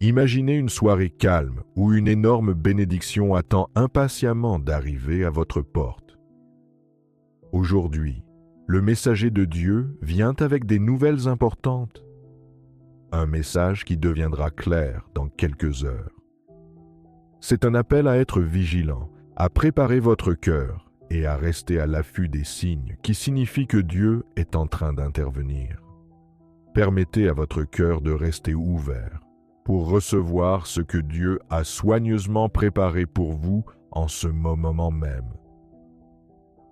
Imaginez une soirée calme où une énorme bénédiction attend impatiemment d'arriver à votre porte. Aujourd'hui, le messager de Dieu vient avec des nouvelles importantes. Un message qui deviendra clair dans quelques heures. C'est un appel à être vigilant, à préparer votre cœur et à rester à l'affût des signes qui signifient que Dieu est en train d'intervenir. Permettez à votre cœur de rester ouvert pour recevoir ce que Dieu a soigneusement préparé pour vous en ce moment même.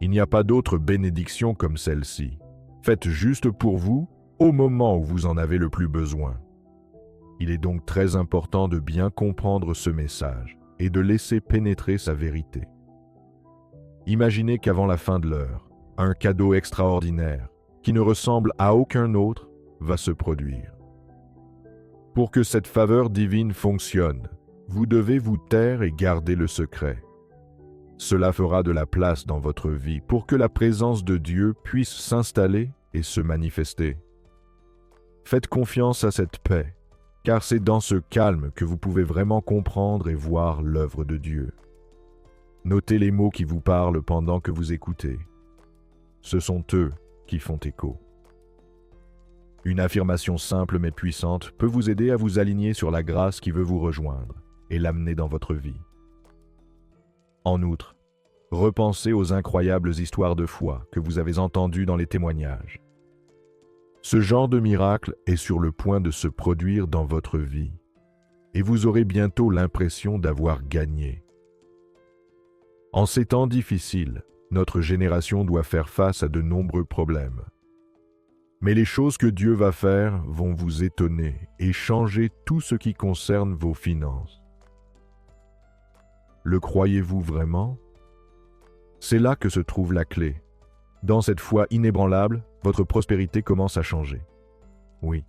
Il n'y a pas d'autre bénédiction comme celle-ci, faite juste pour vous au moment où vous en avez le plus besoin. Il est donc très important de bien comprendre ce message et de laisser pénétrer sa vérité. Imaginez qu'avant la fin de l'heure, un cadeau extraordinaire, qui ne ressemble à aucun autre, va se produire. Pour que cette faveur divine fonctionne, vous devez vous taire et garder le secret. Cela fera de la place dans votre vie pour que la présence de Dieu puisse s'installer et se manifester. Faites confiance à cette paix, car c'est dans ce calme que vous pouvez vraiment comprendre et voir l'œuvre de Dieu. Notez les mots qui vous parlent pendant que vous écoutez. Ce sont eux qui font écho. Une affirmation simple mais puissante peut vous aider à vous aligner sur la grâce qui veut vous rejoindre et l'amener dans votre vie. En outre, repensez aux incroyables histoires de foi que vous avez entendues dans les témoignages. Ce genre de miracle est sur le point de se produire dans votre vie et vous aurez bientôt l'impression d'avoir gagné. En ces temps difficiles, notre génération doit faire face à de nombreux problèmes. Mais les choses que Dieu va faire vont vous étonner et changer tout ce qui concerne vos finances. Le croyez-vous vraiment? C'est là que se trouve la clé. Dans cette foi inébranlable, votre prospérité commence à changer. Oui.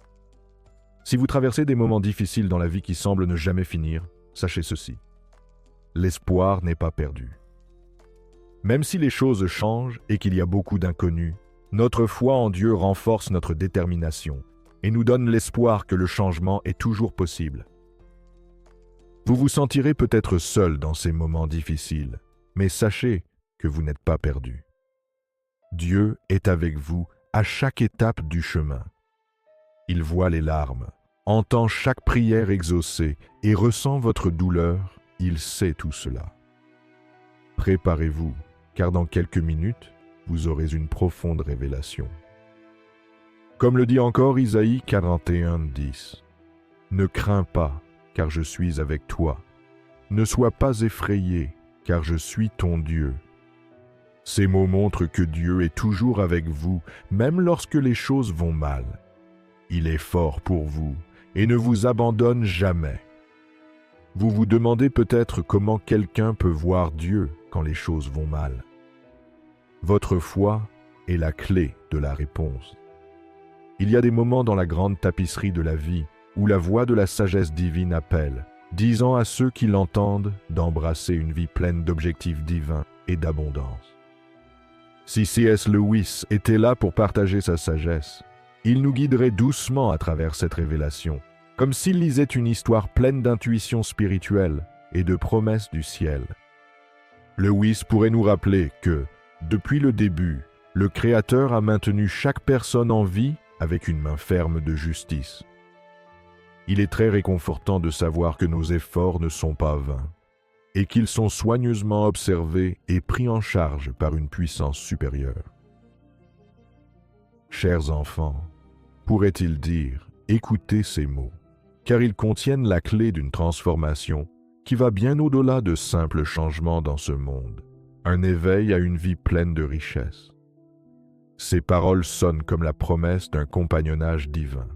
Si vous traversez des moments difficiles dans la vie qui semblent ne jamais finir, sachez ceci. L'espoir n'est pas perdu. Même si les choses changent et qu'il y a beaucoup d'inconnus, notre foi en Dieu renforce notre détermination et nous donne l'espoir que le changement est toujours possible. Vous vous sentirez peut-être seul dans ces moments difficiles, mais sachez que vous n'êtes pas perdu. Dieu est avec vous à chaque étape du chemin. Il voit les larmes, entend chaque prière exaucée et ressent votre douleur, il sait tout cela. Préparez-vous, car dans quelques minutes, vous aurez une profonde révélation. Comme le dit encore Isaïe 41:10, « Ne crains pas, car je suis avec toi. Ne sois pas effrayé, car je suis ton Dieu. » Ces mots montrent que Dieu est toujours avec vous, même lorsque les choses vont mal. Il est fort pour vous et ne vous abandonne jamais. Vous vous demandez peut-être comment quelqu'un peut voir Dieu quand les choses vont mal. Votre foi est la clé de la réponse. Il y a des moments dans la grande tapisserie de la vie où la voix de la sagesse divine appelle, disant à ceux qui l'entendent d'embrasser une vie pleine d'objectifs divins et d'abondance. Si C.S. Lewis était là pour partager sa sagesse, il nous guiderait doucement à travers cette révélation, comme s'il lisait une histoire pleine d'intuition spirituelle et de promesses du ciel. Lewis pourrait nous rappeler que, depuis le début, le Créateur a maintenu chaque personne en vie avec une main ferme de justice. Il est très réconfortant de savoir que nos efforts ne sont pas vains et qu'ils sont soigneusement observés et pris en charge par une puissance supérieure. Chers enfants, pourrait-il dire, écoutez ces mots, car ils contiennent la clé d'une transformation qui va bien au-delà de simples changements dans ce monde, un éveil à une vie pleine de richesse. Ces paroles sonnent comme la promesse d'un compagnonnage divin.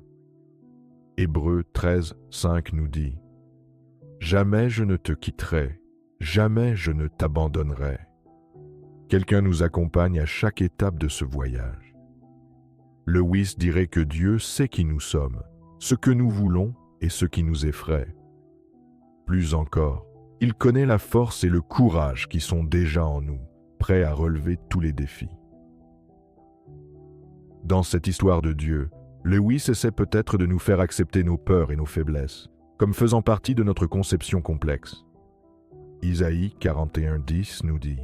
Hébreux 13:5 nous dit « Jamais je ne te quitterai, jamais je ne t'abandonnerai. » Quelqu'un nous accompagne à chaque étape de ce voyage. Lewis dirait que Dieu sait qui nous sommes, ce que nous voulons et ce qui nous effraie. Plus encore, il connaît la force et le courage qui sont déjà en nous, prêts à relever tous les défis. Dans cette histoire de Dieu, Lewis essaie peut-être de nous faire accepter nos peurs et nos faiblesses, comme faisant partie de notre conception complexe. Isaïe 41:10 nous dit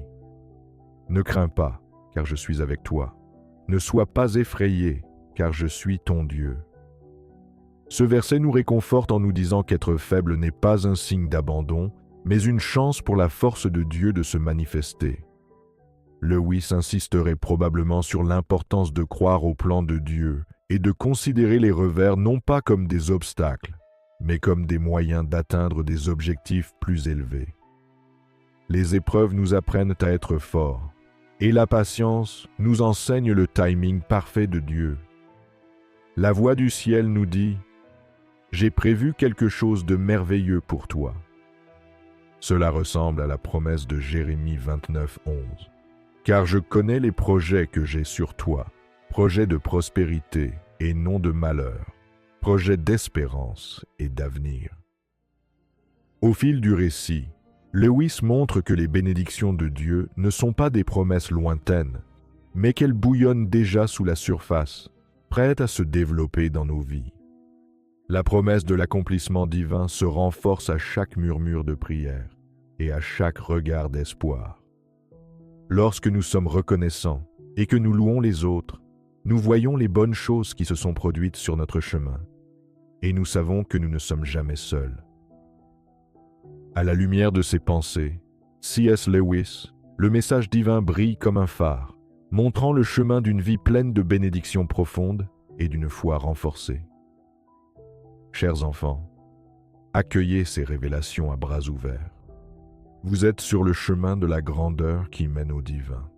« Ne crains pas, car je suis avec toi. Ne sois pas effrayé, car je suis ton Dieu. » Ce verset nous réconforte en nous disant qu'être faible n'est pas un signe d'abandon, mais une chance pour la force de Dieu de se manifester. Lewis insisterait probablement sur l'importance de croire au plan de Dieu et de considérer les revers non pas comme des obstacles, mais comme des moyens d'atteindre des objectifs plus élevés. Les épreuves nous apprennent à être forts, et la patience nous enseigne le timing parfait de Dieu. La voix du ciel nous dit « J'ai prévu quelque chose de merveilleux pour toi ». Cela ressemble à la promesse de Jérémie 29:11. « Car je connais les projets que j'ai sur toi, projets de prospérité et non de malheur, projets d'espérance et d'avenir. » Au fil du récit, Lewis montre que les bénédictions de Dieu ne sont pas des promesses lointaines, mais qu'elles bouillonnent déjà sous la surface, prêtes à se développer dans nos vies. La promesse de l'accomplissement divin se renforce à chaque murmure de prière et à chaque regard d'espoir. Lorsque nous sommes reconnaissants et que nous louons les autres, nous voyons les bonnes choses qui se sont produites sur notre chemin, et nous savons que nous ne sommes jamais seuls. À la lumière de ces pensées, C.S. Lewis, le message divin brille comme un phare, montrant le chemin d'une vie pleine de bénédictions profondes et d'une foi renforcée. Chers enfants, accueillez ces révélations à bras ouverts. Vous êtes sur le chemin de la grandeur qui mène au divin.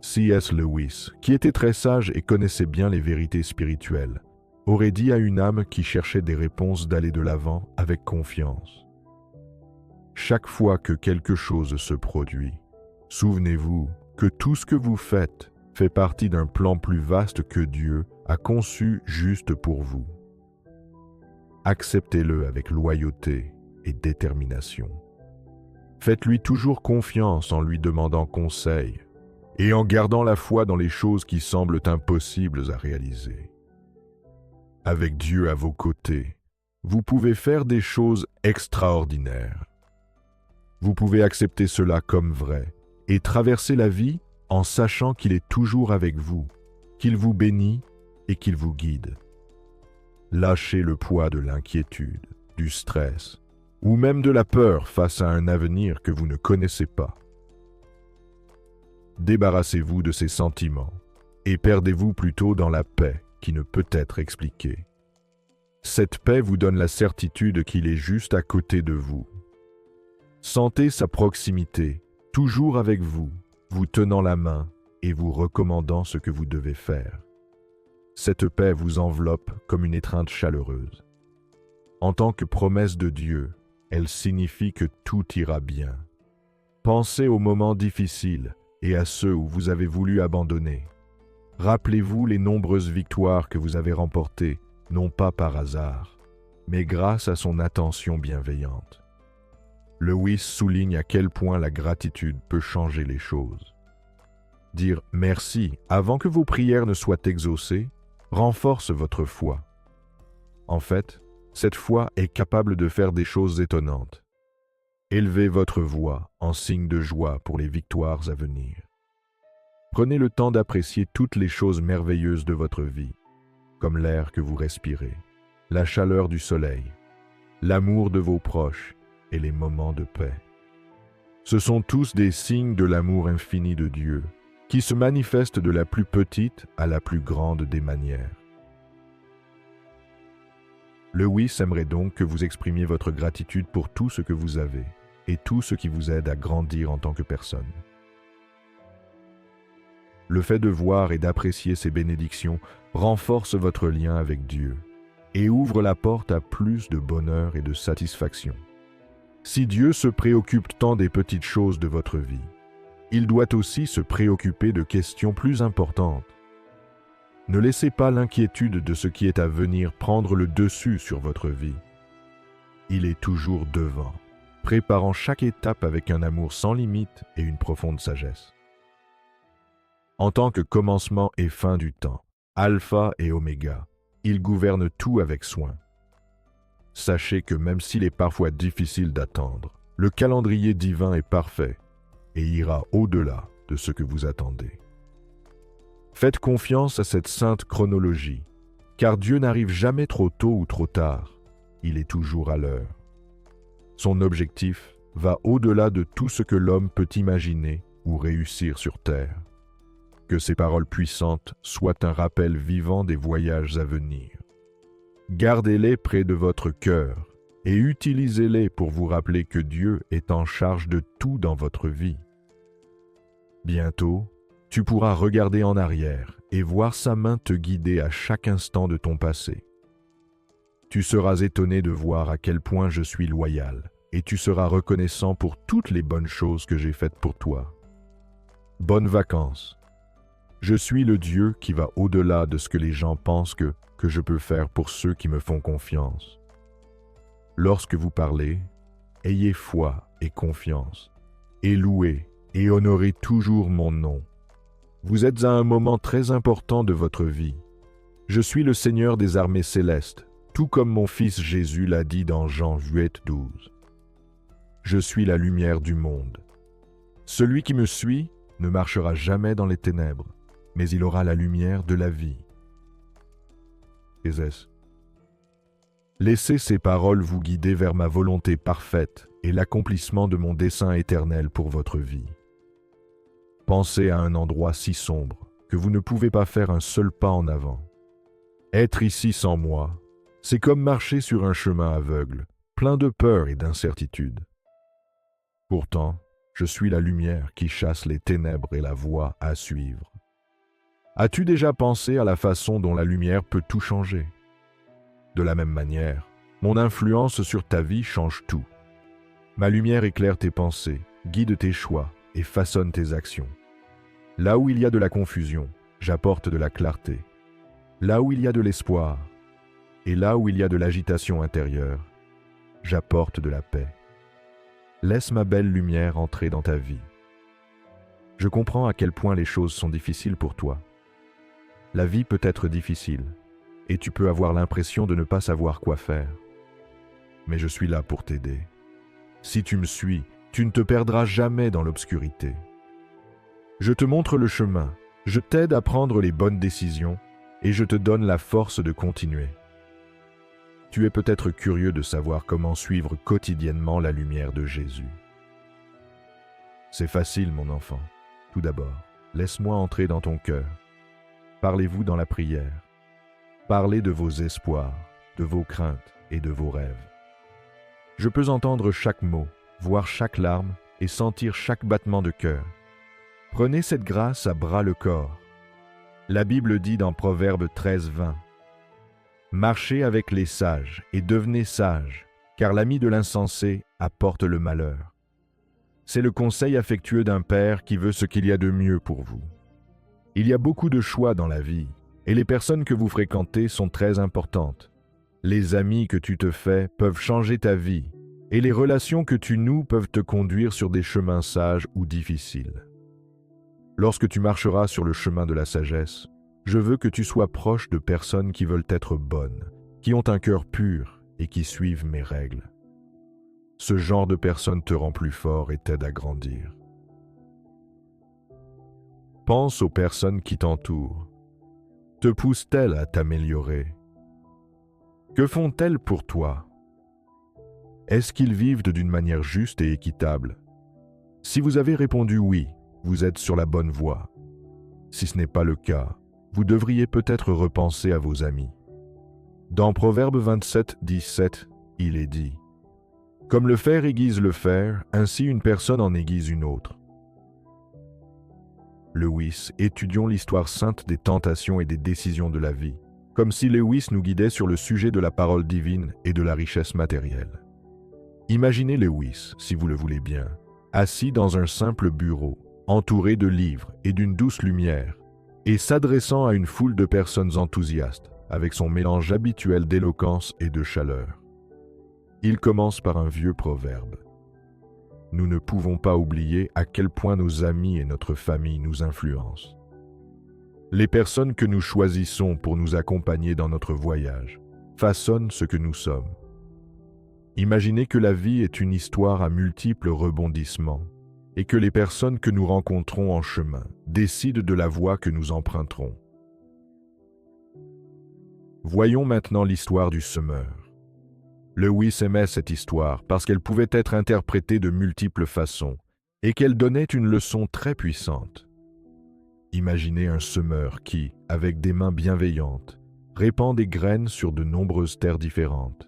C.S. Lewis, qui était très sage et connaissait bien les vérités spirituelles, aurait dit à une âme qui cherchait des réponses d'aller de l'avant avec confiance. Chaque fois que quelque chose se produit, souvenez-vous que tout ce que vous faites fait partie d'un plan plus vaste que Dieu a conçu juste pour vous. Acceptez-le avec loyauté et détermination. Faites-lui toujours confiance en lui demandant conseil et en gardant la foi dans les choses qui semblent impossibles à réaliser. Avec Dieu à vos côtés, vous pouvez faire des choses extraordinaires. Vous pouvez accepter cela comme vrai et traverser la vie en sachant qu'il est toujours avec vous, qu'il vous bénit et qu'il vous guide. Lâchez le poids de l'inquiétude, du stress ou même de la peur face à un avenir que vous ne connaissez pas. Débarrassez-vous de ces sentiments et perdez-vous plutôt dans la paix qui ne peut être expliquée. Cette paix vous donne la certitude qu'il est juste à côté de vous. Sentez sa proximité, toujours avec vous, vous tenant la main et vous recommandant ce que vous devez faire. Cette paix vous enveloppe comme une étreinte chaleureuse. En tant que promesse de Dieu, elle signifie que tout ira bien. Pensez aux moments difficiles et à ceux où vous avez voulu abandonner. Rappelez-vous les nombreuses victoires que vous avez remportées, non pas par hasard, mais grâce à son attention bienveillante. Lewis souligne à quel point la gratitude peut changer les choses. Dire « merci » avant que vos prières ne soient exaucées renforce votre foi. En fait, cette foi est capable de faire des choses étonnantes. Élevez votre voix en signe de joie pour les victoires à venir. Prenez le temps d'apprécier toutes les choses merveilleuses de votre vie, comme l'air que vous respirez, la chaleur du soleil, l'amour de vos proches et les moments de paix. Ce sont tous des signes de l'amour infini de Dieu, qui se manifeste de la plus petite à la plus grande des manières. Lewis aimerait donc que vous exprimiez votre gratitude pour tout ce que vous avez et tout ce qui vous aide à grandir en tant que personne. Le fait de voir et d'apprécier ces bénédictions renforce votre lien avec Dieu et ouvre la porte à plus de bonheur et de satisfaction. Si Dieu se préoccupe tant des petites choses de votre vie, il doit aussi se préoccuper de questions plus importantes. Ne laissez pas l'inquiétude de ce qui est à venir prendre le dessus sur votre vie. Il est toujours devant, préparant chaque étape avec un amour sans limite et une profonde sagesse. En tant que commencement et fin du temps, alpha et oméga, il gouverne tout avec soin, sachez que même s'il est parfois difficile d'attendre, le calendrier divin est parfait et ira au-delà de ce que vous attendez. Faites confiance à cette sainte chronologie, car Dieu n'arrive jamais trop tôt ou trop tard, il est toujours à l'heure. Son objectif va au-delà de tout ce que l'homme peut imaginer ou réussir sur terre. Que ces paroles puissantes soient un rappel vivant des voyages à venir. Gardez-les près de votre cœur et utilisez-les pour vous rappeler que Dieu est en charge de tout dans votre vie. Bientôt, tu pourras regarder en arrière et voir sa main te guider à chaque instant de ton passé. Tu seras étonné de voir à quel point je suis loyal et tu seras reconnaissant pour toutes les bonnes choses que j'ai faites pour toi. Bonnes vacances. Je suis le Dieu qui va au-delà de ce que les gens pensent que je peux faire pour ceux qui me font confiance. Lorsque vous parlez, ayez foi et confiance, et louez et honorez toujours mon nom. Vous êtes à un moment très important de votre vie. Je suis le Seigneur des armées célestes, tout comme mon Fils Jésus l'a dit dans Jean 8:12. Je suis la lumière du monde. Celui qui me suit ne marchera jamais dans les ténèbres, mais il aura la lumière de la vie. Ézès. Laissez ces paroles vous guider vers ma volonté parfaite et l'accomplissement de mon dessein éternel pour votre vie. Pensez à un endroit si sombre que vous ne pouvez pas faire un seul pas en avant. Être ici sans moi, c'est comme marcher sur un chemin aveugle, plein de peur et d'incertitude. Pourtant, je suis la lumière qui chasse les ténèbres et la voie à suivre. As-tu déjà pensé à la façon dont la lumière peut tout changer? De la même manière, mon influence sur ta vie change tout. Ma lumière éclaire tes pensées, guide tes choix et façonne tes actions. Là où il y a de la confusion, j'apporte de la clarté. Là où il y a de l'espoir, et là où il y a de l'agitation intérieure, j'apporte de la paix. Laisse ma belle lumière entrer dans ta vie. Je comprends à quel point les choses sont difficiles pour toi. La vie peut être difficile, et tu peux avoir l'impression de ne pas savoir quoi faire. Mais je suis là pour t'aider. Si tu me suis, tu ne te perdras jamais dans l'obscurité. Je te montre le chemin, je t'aide à prendre les bonnes décisions, et je te donne la force de continuer. Tu es peut-être curieux de savoir comment suivre quotidiennement la lumière de Jésus. C'est facile, mon enfant. Tout d'abord, laisse-moi entrer dans ton cœur. Parlez-vous dans la prière. Parlez de vos espoirs, de vos craintes et de vos rêves. Je peux entendre chaque mot, voir chaque larme et sentir chaque battement de cœur. Prenez cette grâce à bras le corps. La Bible dit dans Proverbe 13:20 « Marchez avec les sages et devenez sages, car l'ami de l'insensé apporte le malheur. » C'est le conseil affectueux d'un père qui veut ce qu'il y a de mieux pour vous. Il y a beaucoup de choix dans la vie, et les personnes que vous fréquentez sont très importantes. Les amis que tu te fais peuvent changer ta vie, et les relations que tu noues peuvent te conduire sur des chemins sages ou difficiles. Lorsque tu marcheras sur le chemin de la sagesse, je veux que tu sois proche de personnes qui veulent être bonnes, qui ont un cœur pur et qui suivent mes règles. Ce genre de personne te rend plus fort et t'aide à grandir. Pense aux personnes qui t'entourent. Te poussent-elles à t'améliorer? Que font-elles pour toi? Est-ce qu'ils vivent d'une manière juste et équitable? Si vous avez répondu oui, vous êtes sur la bonne voie. Si ce n'est pas le cas, vous devriez peut-être repenser à vos amis. Dans Proverbe 27:17, il est dit « Comme le fer aiguise le fer, ainsi une personne en aiguise une autre. » Lewis, étudions l'histoire sainte des tentations et des décisions de la vie, comme si Lewis nous guidait sur le sujet de la parole divine et de la richesse matérielle. Imaginez Lewis, si vous le voulez bien, assis dans un simple bureau, entouré de livres et d'une douce lumière, et s'adressant à une foule de personnes enthousiastes, avec son mélange habituel d'éloquence et de chaleur. Il commence par un vieux proverbe. Nous ne pouvons pas oublier à quel point nos amis et notre famille nous influencent. Les personnes que nous choisissons pour nous accompagner dans notre voyage façonnent ce que nous sommes. Imaginez que la vie est une histoire à multiples rebondissements et que les personnes que nous rencontrons en chemin décident de la voie que nous emprunterons. Voyons maintenant l'histoire du semeur. Lewis aimait cette histoire parce qu'elle pouvait être interprétée de multiples façons et qu'elle donnait une leçon très puissante. Imaginez un semeur qui, avec des mains bienveillantes, répand des graines sur de nombreuses terres différentes.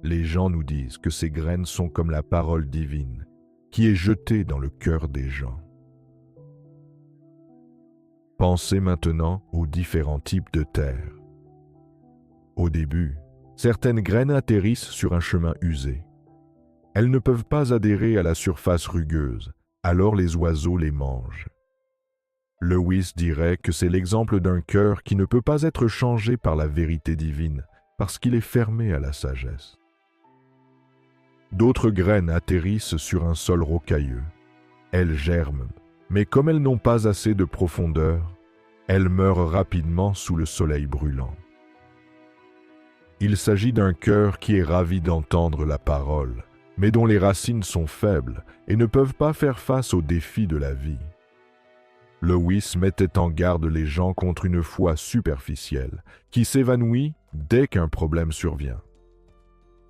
Les gens nous disent que ces graines sont comme la parole divine, qui est jetée dans le cœur des gens. Pensez maintenant aux différents types de terres. Au début, certaines graines atterrissent sur un chemin usé. Elles ne peuvent pas adhérer à la surface rugueuse, alors les oiseaux les mangent. Lewis dirait que c'est l'exemple d'un cœur qui ne peut pas être changé par la vérité divine, parce qu'il est fermé à la sagesse. D'autres graines atterrissent sur un sol rocailleux. Elles germent, mais comme elles n'ont pas assez de profondeur, elles meurent rapidement sous le soleil brûlant. Il s'agit d'un cœur qui est ravi d'entendre la parole, mais dont les racines sont faibles et ne peuvent pas faire face aux défis de la vie. Lewis mettait en garde les gens contre une foi superficielle qui s'évanouit dès qu'un problème survient.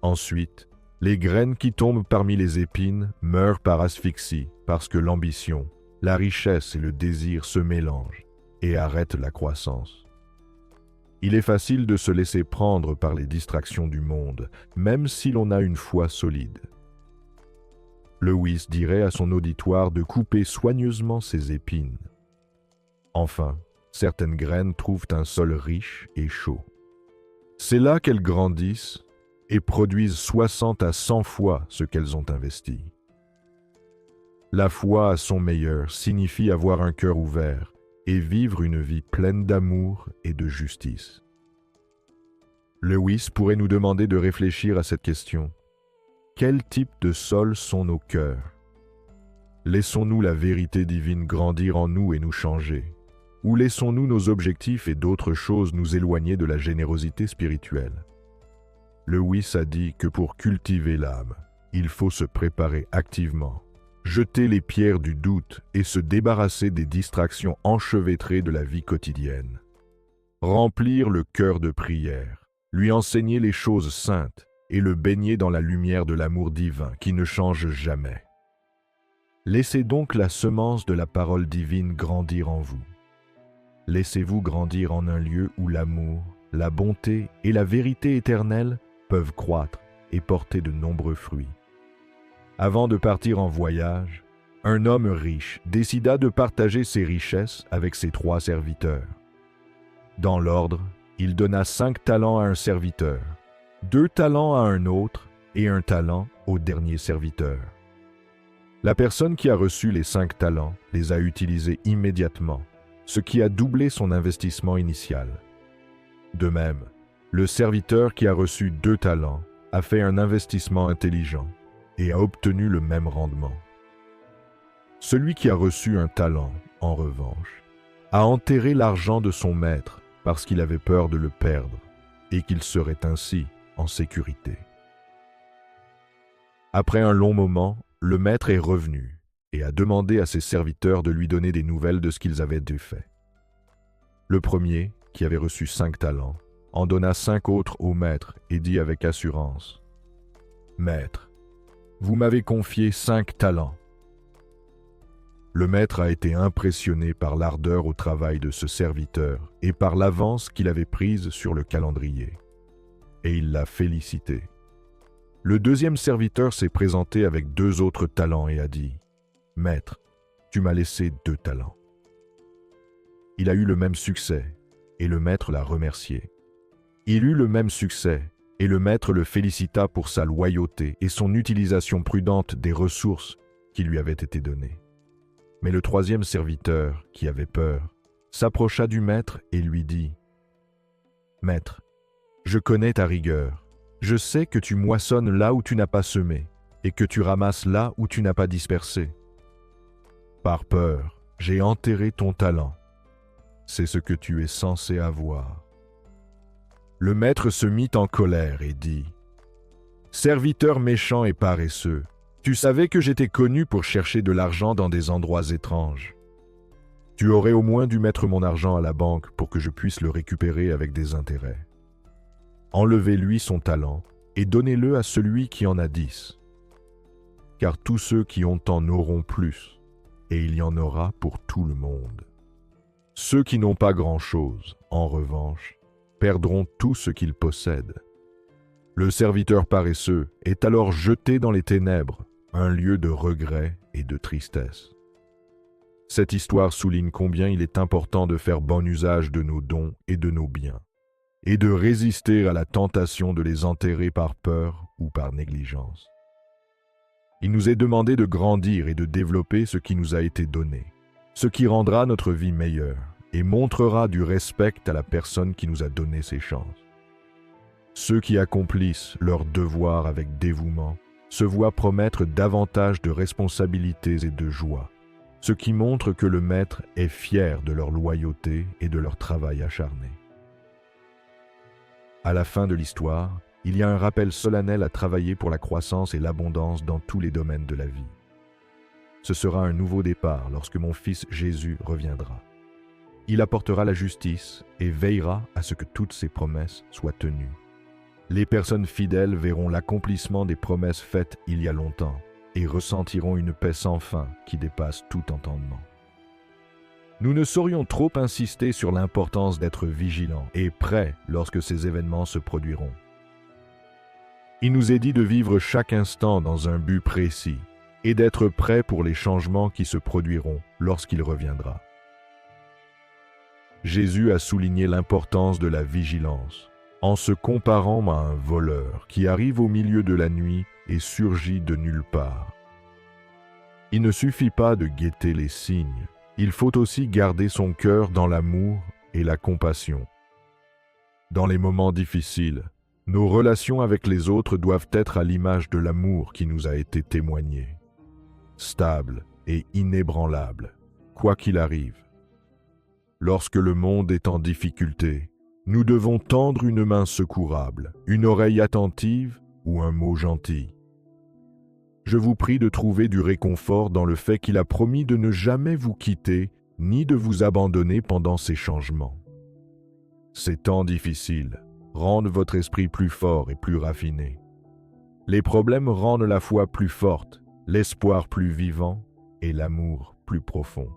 Ensuite, les graines qui tombent parmi les épines meurent par asphyxie parce que l'ambition, la richesse et le désir se mélangent et arrêtent la croissance. Il est facile de se laisser prendre par les distractions du monde, même si l'on a une foi solide. Lewis dirait à son auditoire de couper soigneusement ses épines. Enfin, certaines graines trouvent un sol riche et chaud. C'est là qu'elles grandissent et produisent 60 à 100 fois ce qu'elles ont investi. La foi à son meilleur signifie avoir un cœur ouvert et vivre une vie pleine d'amour et de justice. Lewis pourrait nous demander de réfléchir à cette question. Quel type de sol sont nos cœurs? Laissons-nous la vérité divine grandir en nous et nous changer? Ou laissons-nous nos objectifs et d'autres choses nous éloigner de la générosité spirituelle? Lewis a dit que pour cultiver l'âme, il faut se préparer activement, jeter les pierres du doute et se débarrasser des distractions enchevêtrées de la vie quotidienne. Remplir le cœur de prière, lui enseigner les choses saintes et le baigner dans la lumière de l'amour divin qui ne change jamais. Laissez donc la semence de la parole divine grandir en vous. Laissez-vous grandir en un lieu où l'amour, la bonté et la vérité éternelle peuvent croître et porter de nombreux fruits. Avant de partir en voyage, un homme riche décida de partager ses richesses avec ses 3 serviteurs. Dans l'ordre, il donna 5 talents à un serviteur, 2 talents à un autre et 1 talent au dernier serviteur. La personne qui a reçu les 5 talents les a utilisés immédiatement, ce qui a doublé son investissement initial. De même, le serviteur qui a reçu 2 talents a fait un investissement intelligent et a obtenu le même rendement. Celui qui a reçu 1 talent, en revanche, a enterré l'argent de son maître parce qu'il avait peur de le perdre et qu'il serait ainsi en sécurité. Après un long moment, le maître est revenu et a demandé à ses serviteurs de lui donner des nouvelles de ce qu'ils avaient fait. Le premier, qui avait reçu 5 talents, en donna 5 autres au maître et dit avec assurance : « Maître, vous m'avez confié 5 talents. » Le maître a été impressionné par l'ardeur au travail de ce serviteur et par l'avance qu'il avait prise sur le calendrier. Et il l'a félicité. Le deuxième serviteur s'est présenté avec 2 autres talents et a dit : « Maître, tu m'as laissé 2 talents. » Il a eu le même succès et le maître l'a remercié. Il eut le même succès et le maître le félicita pour sa loyauté et son utilisation prudente des ressources qui lui avaient été données. Mais le troisième serviteur, qui avait peur, s'approcha du maître et lui dit : « Maître, je connais ta rigueur. Je sais que tu moissonnes là où tu n'as pas semé et que tu ramasses là où tu n'as pas dispersé. Par peur, j'ai enterré ton talent. C'est ce que tu es censé avoir. » Le maître se mit en colère et dit : « Serviteur méchant et paresseux, tu savais que j'étais connu pour chercher de l'argent dans des endroits étranges. Tu aurais au moins dû mettre mon argent à la banque pour que je puisse le récupérer avec des intérêts. Enlevez-lui son talent et donnez-le à celui qui en a 10. Car tous ceux qui ont en auront plus, et il y en aura pour tout le monde. Ceux qui n'ont pas grand-chose, en revanche, perdront tout ce qu'ils possèdent. Le serviteur paresseux est alors jeté dans les ténèbres, un lieu de regret et de tristesse. Cette histoire souligne combien il est important de faire bon usage de nos dons et de nos biens, et de résister à la tentation de les enterrer par peur ou par négligence. Il nous est demandé de grandir et de développer ce qui nous a été donné, ce qui rendra notre vie meilleure et montrera du respect à la personne qui nous a donné ces chances. Ceux qui accomplissent leur devoir avec dévouement se voient promettre davantage de responsabilités et de joie, ce qui montre que le Maître est fier de leur loyauté et de leur travail acharné. À la fin de l'histoire, il y a un rappel solennel à travailler pour la croissance et l'abondance dans tous les domaines de la vie. Ce sera un nouveau départ lorsque mon Fils Jésus reviendra. Il apportera la justice et veillera à ce que toutes ses promesses soient tenues. Les personnes fidèles verront l'accomplissement des promesses faites il y a longtemps et ressentiront une paix sans fin qui dépasse tout entendement. Nous ne saurions trop insister sur l'importance d'être vigilants et prêts lorsque ces événements se produiront. Il nous est dit de vivre chaque instant dans un but précis et d'être prêts pour les changements qui se produiront lorsqu'il reviendra. Jésus a souligné l'importance de la vigilance en se comparant à un voleur qui arrive au milieu de la nuit et surgit de nulle part. Il ne suffit pas de guetter les signes, il faut aussi garder son cœur dans l'amour et la compassion. Dans les moments difficiles, nos relations avec les autres doivent être à l'image de l'amour qui nous a été témoigné, stable et inébranlable, quoi qu'il arrive. Lorsque le monde est en difficulté, nous devons tendre une main secourable, une oreille attentive ou un mot gentil. Je vous prie de trouver du réconfort dans le fait qu'il a promis de ne jamais vous quitter ni de vous abandonner pendant ces changements. Ces temps difficiles rendent votre esprit plus fort et plus raffiné. Les problèmes rendent la foi plus forte, l'espoir plus vivant et l'amour plus profond.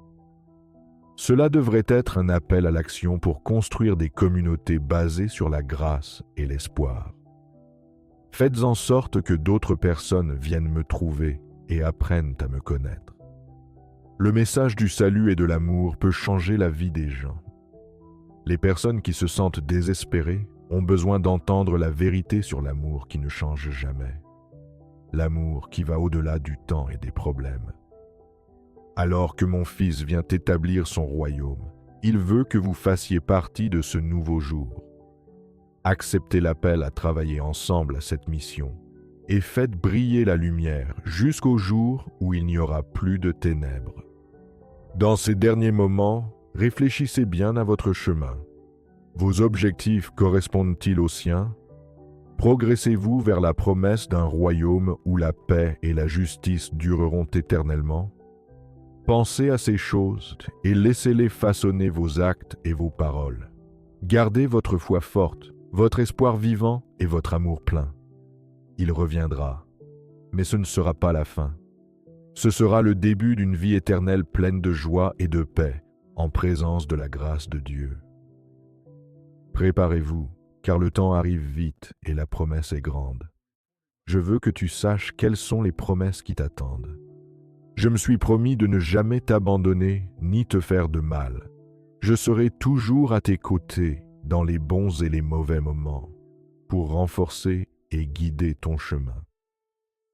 Cela devrait être un appel à l'action pour construire des communautés basées sur la grâce et l'espoir. Faites en sorte que d'autres personnes viennent me trouver et apprennent à me connaître. Le message du salut et de l'amour peut changer la vie des gens. Les personnes qui se sentent désespérées ont besoin d'entendre la vérité sur l'amour qui ne change jamais. L'amour qui va au-delà du temps et des problèmes. Alors que mon Fils vient établir son royaume, il veut que vous fassiez partie de ce nouveau jour. Acceptez l'appel à travailler ensemble à cette mission et faites briller la lumière jusqu'au jour où il n'y aura plus de ténèbres. Dans ces derniers moments, réfléchissez bien à votre chemin. Vos objectifs correspondent-ils aux siens? Progressez-vous vers la promesse d'un royaume où la paix et la justice dureront éternellement? Pensez à ces choses et laissez-les façonner vos actes et vos paroles. Gardez votre foi forte, votre espoir vivant et votre amour plein. Il reviendra, mais ce ne sera pas la fin. Ce sera le début d'une vie éternelle pleine de joie et de paix, en présence de la grâce de Dieu. Préparez-vous, car le temps arrive vite et la promesse est grande. Je veux que tu saches quelles sont les promesses qui t'attendent. Je me suis promis de ne jamais t'abandonner ni te faire de mal. Je serai toujours à tes côtés dans les bons et les mauvais moments, pour renforcer et guider ton chemin.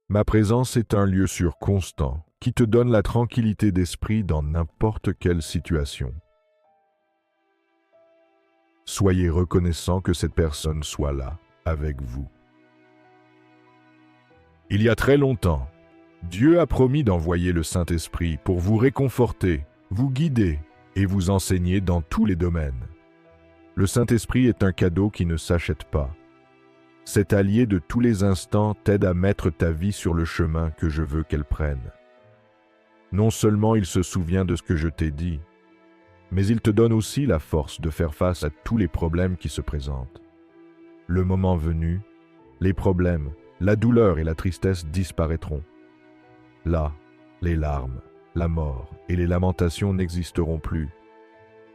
Ma présence est un lieu sûr constant qui te donne la tranquillité d'esprit dans n'importe quelle situation. Soyez reconnaissant que cette personne soit là, avec vous. Il y a très longtemps, Dieu a promis d'envoyer le Saint-Esprit pour vous réconforter, vous guider et vous enseigner dans tous les domaines. Le Saint-Esprit est un cadeau qui ne s'achète pas. Cet allié de tous les instants t'aide à mettre ta vie sur le chemin que je veux qu'elle prenne. Non seulement il se souvient de ce que je t'ai dit, mais il te donne aussi la force de faire face à tous les problèmes qui se présentent. Le moment venu, les problèmes, la douleur et la tristesse disparaîtront. Là, les larmes, la mort et les lamentations n'existeront plus.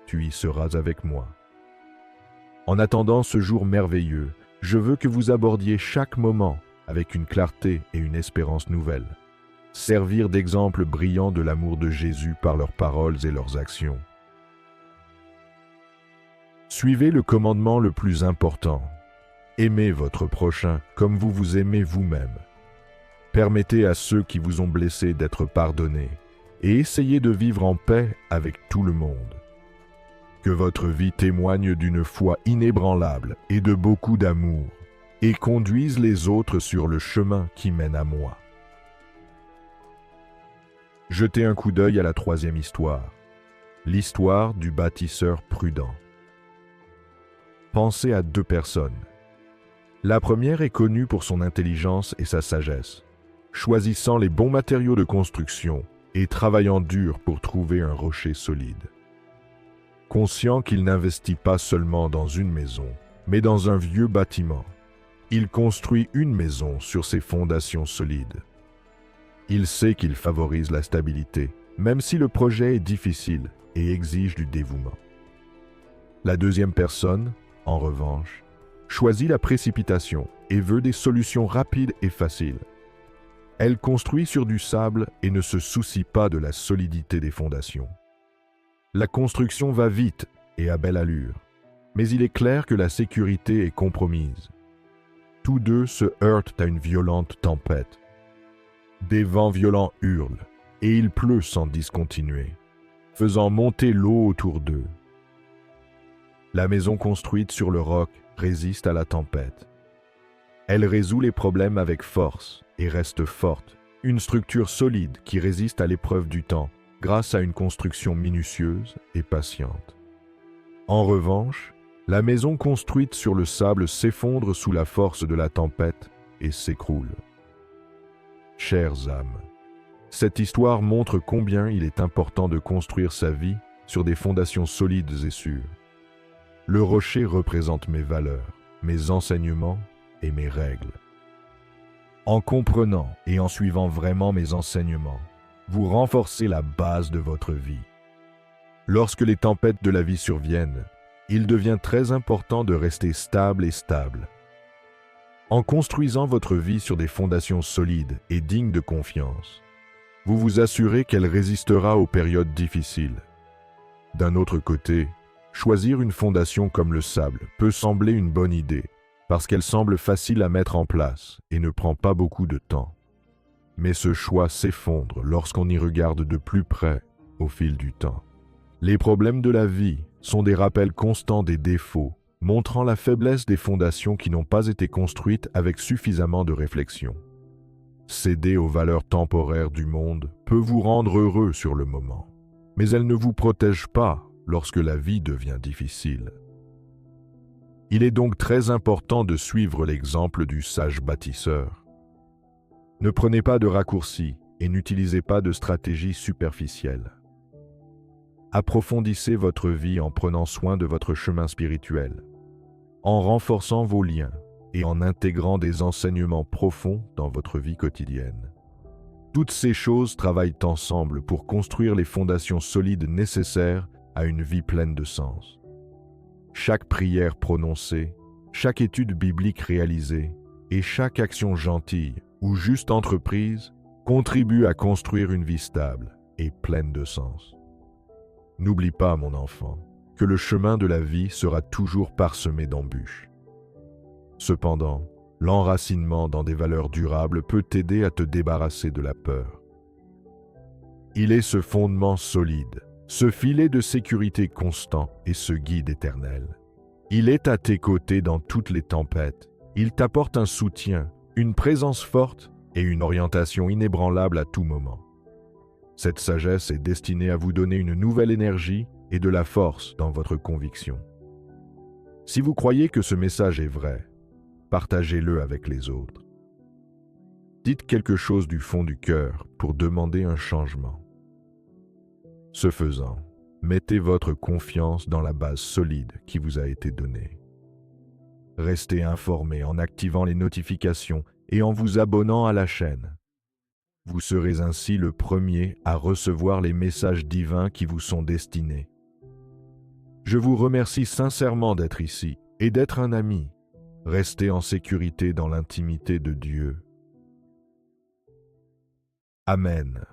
Tu y seras avec moi. En attendant ce jour merveilleux, je veux que vous abordiez chaque moment avec une clarté et une espérance nouvelle. Servir d'exemple brillant de l'amour de Jésus par leurs paroles et leurs actions. Suivez le commandement le plus important. Aimez votre prochain comme vous vous aimez vous-même. Permettez à ceux qui vous ont blessés d'être pardonnés et essayez de vivre en paix avec tout le monde. Que votre vie témoigne d'une foi inébranlable et de beaucoup d'amour et conduise les autres sur le chemin qui mène à moi. Jetez un coup d'œil à la troisième histoire, l'histoire du bâtisseur prudent. Pensez à deux personnes. La première est connue pour son intelligence et sa sagesse, choisissant les bons matériaux de construction et travaillant dur pour trouver un rocher solide. Conscient qu'il n'investit pas seulement dans une maison, mais dans un vieux bâtiment, il construit une maison sur ses fondations solides. Il sait qu'il favorise la stabilité, même si le projet est difficile et exige du dévouement. La deuxième personne, en revanche, choisit la précipitation et veut des solutions rapides et faciles. Elle construit sur du sable et ne se soucie pas de la solidité des fondations. La construction va vite et à belle allure, mais il est clair que la sécurité est compromise. Tous deux se heurtent à une violente tempête. Des vents violents hurlent et il pleut sans discontinuer, faisant monter l'eau autour d'eux. La maison construite sur le roc résiste à la tempête. Elle résout les problèmes avec force et reste forte, une structure solide qui résiste à l'épreuve du temps grâce à une construction minutieuse et patiente. En revanche, la maison construite sur le sable s'effondre sous la force de la tempête et s'écroule. Chères âmes, cette histoire montre combien il est important de construire sa vie sur des fondations solides et sûres. Le rocher représente mes valeurs, mes enseignements et mes règles. En comprenant et en suivant vraiment mes enseignements, vous renforcez la base de votre vie. Lorsque les tempêtes de la vie surviennent, il devient très important de rester stable et stable. En construisant votre vie sur des fondations solides et dignes de confiance, vous vous assurez qu'elle résistera aux périodes difficiles. D'un autre côté, choisir une fondation comme le sable peut sembler une bonne idée, parce qu'elle semble facile à mettre en place et ne prend pas beaucoup de temps. Mais ce choix s'effondre lorsqu'on y regarde de plus près au fil du temps. Les problèmes de la vie sont des rappels constants des défauts, montrant la faiblesse des fondations qui n'ont pas été construites avec suffisamment de réflexion. Céder aux valeurs temporaires du monde peut vous rendre heureux sur le moment, mais elles ne vous protègent pas lorsque la vie devient difficile. Il est donc très important de suivre l'exemple du sage bâtisseur. Ne prenez pas de raccourcis et n'utilisez pas de stratégies superficielles. Approfondissez votre vie en prenant soin de votre chemin spirituel, en renforçant vos liens et en intégrant des enseignements profonds dans votre vie quotidienne. Toutes ces choses travaillent ensemble pour construire les fondations solides nécessaires à une vie pleine de sens. Chaque prière prononcée, chaque étude biblique réalisée et chaque action gentille ou juste entreprise contribue à construire une vie stable et pleine de sens. N'oublie pas, mon enfant, que le chemin de la vie sera toujours parsemé d'embûches. Cependant, l'enracinement dans des valeurs durables peut t'aider à te débarrasser de la peur. Il est ce fondement solide, ce filet de sécurité constant et ce guide éternel. Il est à tes côtés dans toutes les tempêtes. Il t'apporte un soutien, une présence forte et une orientation inébranlable à tout moment. Cette sagesse est destinée à vous donner une nouvelle énergie et de la force dans votre conviction. Si vous croyez que ce message est vrai, partagez-le avec les autres. Dites quelque chose du fond du cœur pour demander un changement. Ce faisant, mettez votre confiance dans la base solide qui vous a été donnée. Restez informé en activant les notifications et en vous abonnant à la chaîne. Vous serez ainsi le premier à recevoir les messages divins qui vous sont destinés. Je vous remercie sincèrement d'être ici et d'être un ami. Restez en sécurité dans l'intimité de Dieu. Amen.